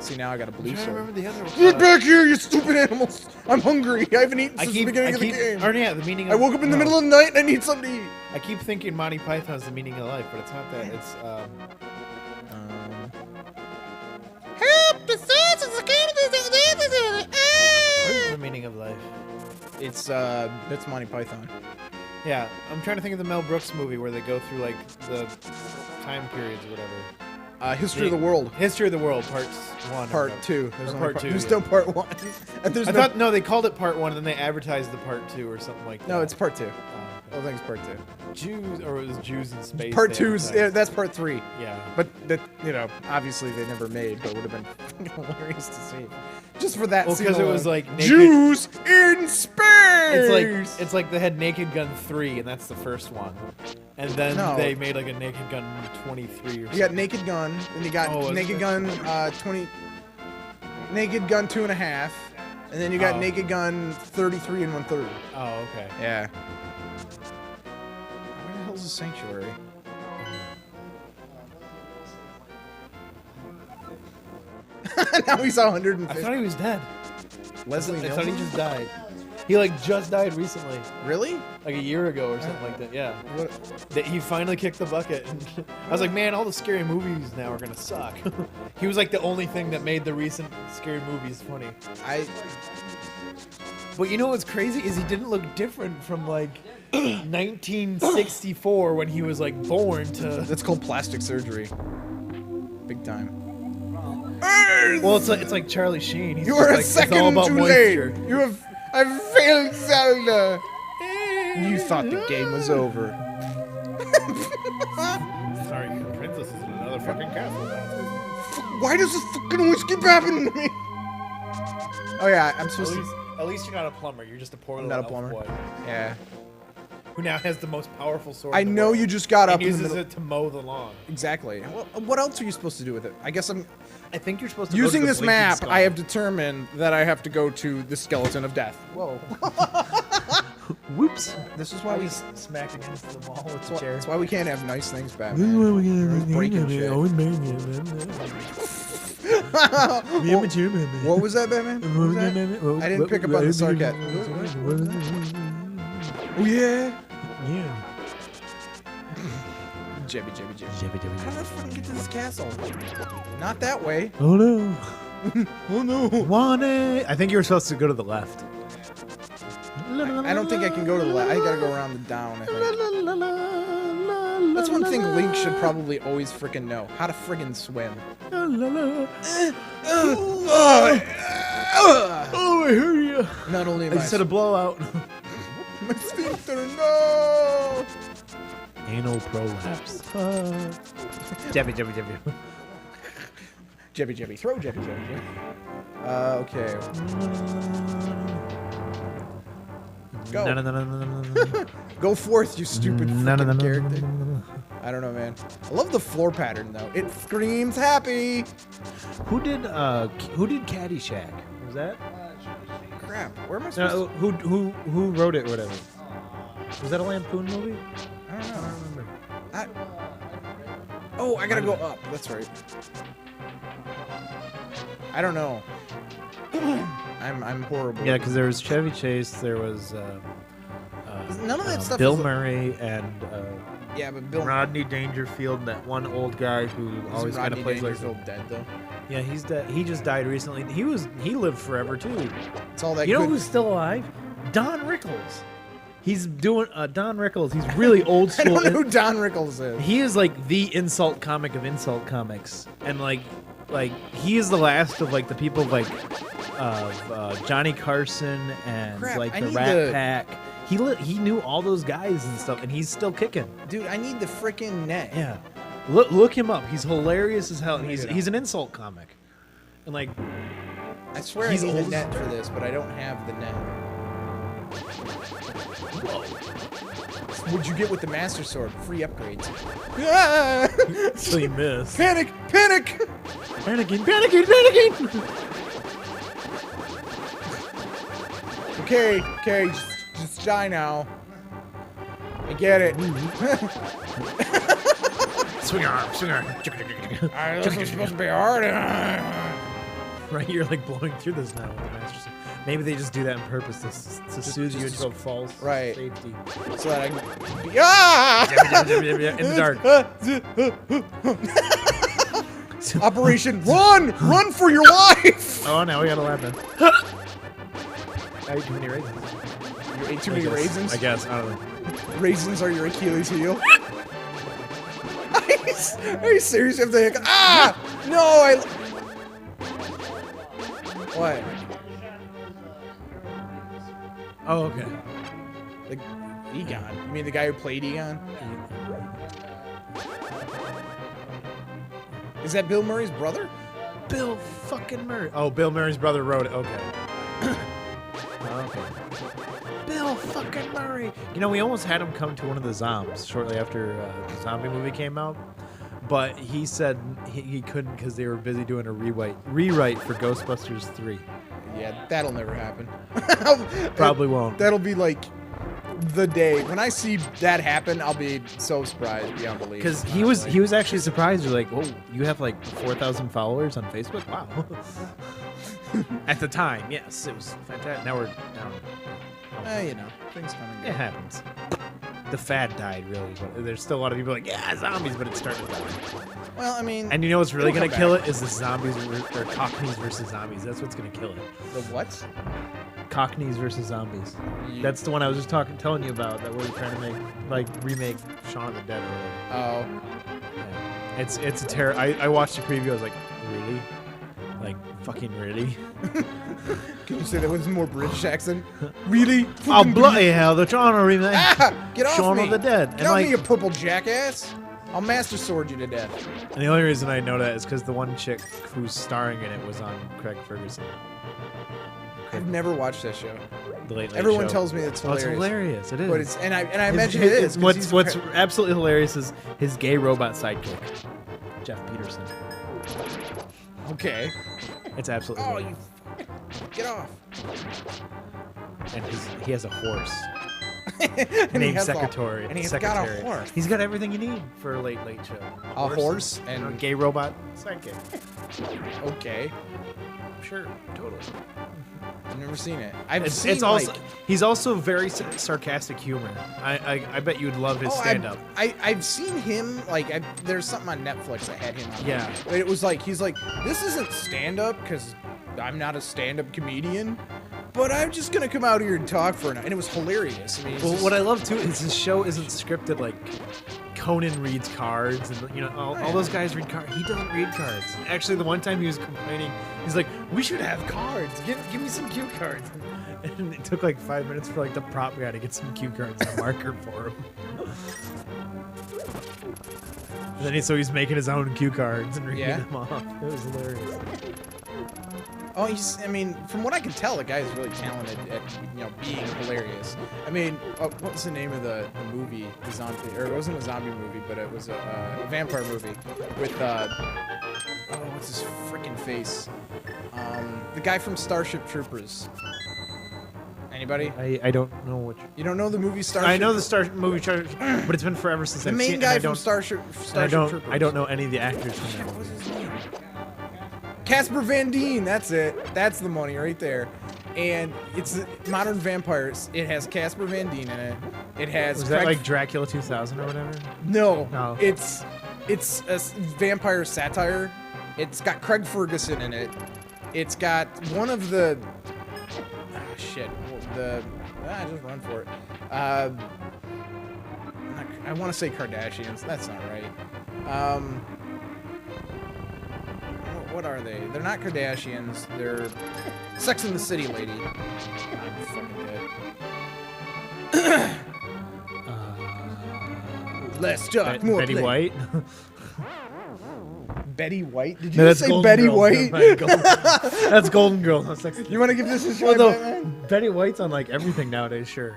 See, now I got a blue I sword. remember the other. Get back here, you stupid animals! I'm hungry. I haven't eaten since the beginning of the game. Or yeah, the meaning. I woke up in the middle of the night and I need something to eat. I keep thinking Monty Python's the meaning of life, but it's not that. It's Help! The sense is what is the meaning of life? It's that's Monty Python. Yeah, I'm trying to think of the Mel Brooks movie where they go through like the time periods or whatever. History of the World. History of the World, part 1. Part 2. There's part 2. There's still part 1. And there's I thought no, they called it part 1, and then they advertised the part 2 or something like that. No, it's part 2. Oh, okay. I think it's part 2. Jews, or it was Jews in space. Part 2's, yeah, that's part 3. Yeah. But that, you know, obviously they never made, but it would have been hilarious to see. Just for that scene because it alone. was like naked. Jews in space. It's like they had Naked Gun 3, and that's the first one, and then they made like a Naked Gun 23 or something. You got Naked Gun, and you got Naked Gun 20, Naked Gun 2.5, and then you got Naked Gun 33 and 1/3. Oh, okay. Yeah. Where the hell's the sanctuary? Now he's 150. I thought he was dead. Leslie I Nielsen? thought he just died. He like just died recently. Really? Like a year ago or something like that. Yeah. What? He finally kicked the bucket. I was like, man, all the scary movies now are gonna suck. He was like the only thing that made the recent scary movies funny. But you know what's crazy is he didn't look different from like 1964 when he was like born to. That's called plastic surgery. Big time. Well, it's like Charlie Sheen. He's You were a like, second it's all about too moisture. late. I failed Zelda. You thought the game was over. Sorry, the princess is in another fucking castle. Why does this fucking always keep happening to me? Oh yeah, I'm supposed to. At least you're not a plumber. You're just a poor I'm little not a plumber. elf boy Yeah. who now has the most powerful sword. I in the know world you just got up and in the uses middle. it to mow the lawn. Exactly. Well, what else are you supposed to do with it? I guess I'm. I think you're supposed to Using go to this the Blinking map, Skull. I have determined that I have to go to the skeleton of death. Whoa. Whoops. This is why we. smacked against the wall with the That's chair. why we can't have nice things, Batman. Breaking shit. What was that, Batman? What was that? I didn't pick up on the sarcasm. What was that? Oh yeah. Yeah. Jibby. How do I fucking get to this castle? Not that way. Oh no. Oh no. I think you were supposed to go to the left. I don't think I can go to the left. I gotta go around the down, I think. That's one thing Link should probably always frickin' know. How to frickin' swim. Oh, I heard you. Not only am I just had a blowout. my sphincter, no! Anal prolapse. Jabby. Jebby. Throw Jebby. Okay. Go. Go forth, you stupid frickin' character. I don't know, man. I love the floor pattern, though. It screams happy. Who did Caddyshack? Was that? Crap. Where am I supposed No, who wrote it or whatever? Was that a Lampoon movie? to... I don't know. Oh, I gotta go up. That's right. I don't know. I'm horrible. Yeah, because there was Chevy Chase, there was None of that stuff Bill is... Murray and Yeah, but Bill... Rodney Dangerfield, and that one old guy who always kind of plays like. Dangerfield dead, though? Yeah, he's dead. He just died recently. He lived forever too. It's all that You know good... who's still alive? Don Rickles. He's doing Don Rickles. He's really old I school. don't know who Don Rickles is. He is like the insult comic of insult comics, and like he is the last of like the people like Johnny Carson and Crap, like I the need Rat the- Pack. He knew all those guys and stuff, and he's still kicking. Dude, I need the frickin' net. Yeah, look him up. He's hilarious as hell. And Maybe he's an insult comic, and like I swear He's I need old the as- net for this, but I don't have the net. What'd you get with the Master Sword? Free upgrades. Ah! so you miss. Panic! Panicking. Okay, just die now. I get it. It's Swing your arm, swing your arm. This is supposed to be hard. Right, you're like blowing through this now with the Master Sword. Maybe they just do that on purpose to soothe you into a false safety. So that I can... In the dark. Operation Run! Run for your life! Oh, now we got 11. I ate too many raisins. You ate too many raisins? I guess, I don't know. Raisins are your Achilles heel? Are you serious? You have to... Ah! No, What? Oh, okay. Like, Egon. You mean the guy who played Egon? Is that Bill Murray's brother? Bill fucking Murray. Oh, Bill Murray's brother wrote it. Okay. Okay. Bill fucking Murray. You know, we almost had him come to one of the Zombs shortly after the zombie movie came out. But he said he couldn't because they were busy doing a rewrite for Ghostbusters 3. Yeah, that'll never happen. Probably won't. That'll be like the day when I see that happen. I'll be so surprised beyond belief. Because he was actually surprised. You're like, whoa, you have like 4,000 followers on Facebook? Wow. At the time, yes, it was fantastic. Now we're down. You know, things come and go. It happens. The fad died, really. But there's still a lot of people like, yeah, zombies, but it started to die. Well, I mean... And you know what's really going to kill it is the zombies or Cockneys versus zombies. That's what's going to kill it. The what? Cockneys versus zombies. That's the one I was just telling you about that we're trying to remake Shaun of the Dead or whatever. Oh. Yeah. It's a terror. I watched the preview. I was like, really? Like, fucking really? Can you say that with a more British accent? Really? Oh, bloody hell, they're trying to remake get off Shaun me. of the Dead. Get off me, you purple jackass. I'll Master Sword you to death. And the only reason I know that is because the one chick who's starring in it was on Craig Ferguson. I've never watched that show. The Late Late Everyone Show. tells me it's hilarious. It's hilarious. It is. But it's and I imagine it is. What's absolutely hilarious is his gay robot sidekick, Jeff Peterson. Okay. It's absolutely hilarious. Get off. And he has a horse. Named Secretary. And he's got a horse. He's got everything you need for a Late Late Show. A horse and a gay robot sidekick. Okay. Sure, totally. I've never seen it. He's also very sarcastic humor. I bet you'd love his stand-up. I've seen him there's something on Netflix that had him on. Yeah. But it was like he's like, this isn't stand-up because I'm not a stand-up comedian, but I'm just gonna come out here and talk for an hour. And it was hilarious. I mean, what I love too is his show isn't scripted like Conan reads cards and all those guys read cards. He doesn't read cards. Actually, the one time he was complaining, he's like, "We should have cards. Give me some cue cards." And it took like 5 minutes for the prop guy to get some cue cards and a marker for him. And then he's making his own cue cards and reading them off. It was hilarious. Oh, from what I can tell, the guy is really talented at, being hilarious. I mean, what was the name of the movie? The zombie, or it wasn't a zombie movie, but it was a vampire movie with, what's his freaking face? The guy from Starship Troopers. Anybody? I don't know which. You don't know the movie Starship? I know the movie Starship, but it's been forever since I've seen it. The main guy from Starship Troopers. I don't know any of the actors from that What's movie. his name? Casper Van Dien, that's it. That's the money right there. And it's Modern Vampires. It has Casper Van Dien in it. It has Was that like Dracula 2000 or whatever? No. It's a vampire satire. It's got Craig Ferguson in it. It's got one of the just run for it. I want to say Kardashians. That's not right. What are they? They're not Kardashians. They're Sex and the City lady. I'm fucking dead. Let's talk more. Betty White. Betty White? Did you say Betty White? That's Golden Girl. You want to give this a shot, Batman? Betty White's on everything nowadays. Sure.